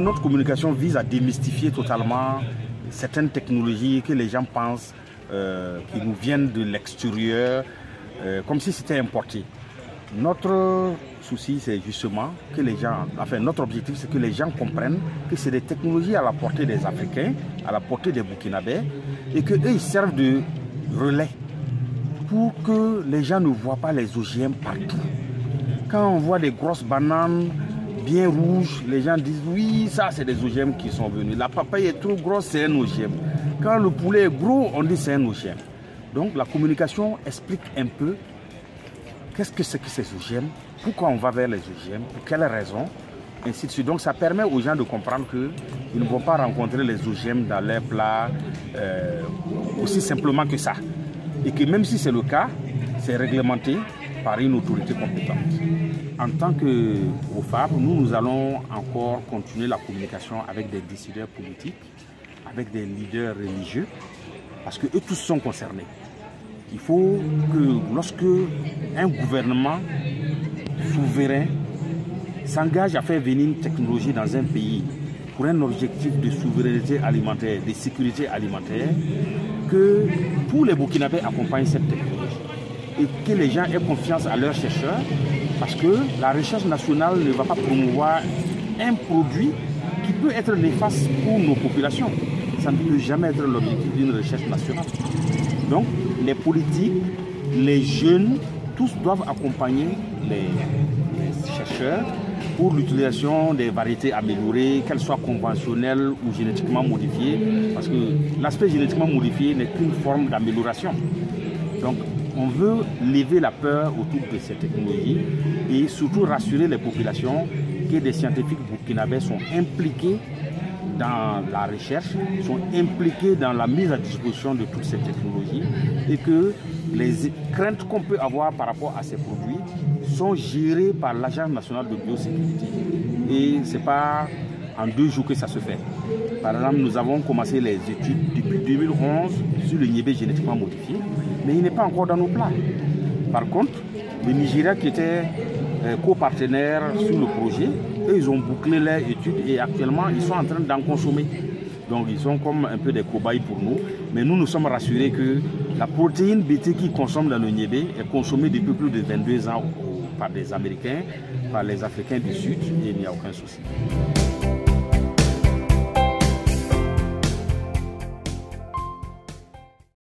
notre communication vise à démystifier totalement certaines technologies que les gens pensent qui nous viennent de l'extérieur, comme si c'était importé. Notre souci, c'est justement que les gens, enfin notre objectif, c'est que les gens comprennent que c'est des technologies à la portée des Africains, à la portée des Burkinabés, et qu'eux, ils servent de relais pour que les gens ne voient pas les OGM partout. Quand on voit des grosses bananes bien rouges, les gens disent oui, ça c'est des OGM qui sont venus. La papaye est trop grosse, c'est un OGM. Quand le poulet est gros, on dit c'est un OGM. Donc la communication explique un peu qu'est-ce que c'est que ces OGM, pourquoi on va vers les OGM, pour quelles raisons, ainsi de suite. Donc ça permet aux gens de comprendre qu'ils ne vont pas rencontrer les OGM dans leurs plats aussi simplement que ça. Et que même si c'est le cas, c'est réglementé par une autorité compétente. En tant qu'OFAP, nous allons encore continuer la communication avec des décideurs politiques, avec des leaders religieux, parce qu'eux tous sont concernés. Il faut que lorsque un gouvernement souverain s'engage à faire venir une technologie dans un pays pour un objectif de souveraineté alimentaire, de sécurité alimentaire, que tous les Burkinabés accompagnent cette technologie et que les gens aient confiance à leurs chercheurs, parce que la recherche nationale ne va pas promouvoir un produit qui peut être néfaste pour nos populations. Ça ne peut jamais être l'objectif d'une recherche nationale. Donc, les politiques, les jeunes, tous doivent accompagner les chercheurs pour l'utilisation des variétés améliorées, qu'elles soient conventionnelles ou génétiquement modifiées, parce que l'aspect génétiquement modifié n'est qu'une forme d'amélioration. Donc, on veut lever la peur autour de ces technologies et surtout rassurer les populations que des scientifiques burkinabés sont impliqués dans la recherche, sont impliqués dans la mise à disposition de toutes ces technologies et que les craintes qu'on peut avoir par rapport à ces produits sont gérées par l'Agence nationale de biosécurité. Et ce n'est pas en 2 jours que ça se fait. Par exemple, nous avons commencé les études depuis 2011 sur le niébé génétiquement modifié, mais il n'est pas encore dans nos plans. Par contre, le Nigeria qui était copartenaire sur le projet, eux, ils ont bouclé leurs études et actuellement, ils sont en train d'en consommer. Donc, ils sont comme un peu des cobayes pour nous. Mais nous, nous sommes rassurés que la protéine BT qu'ils consomment dans le niébé est consommée depuis plus de 22 ans par des Américains, par les Africains du Sud, et il n'y a aucun souci.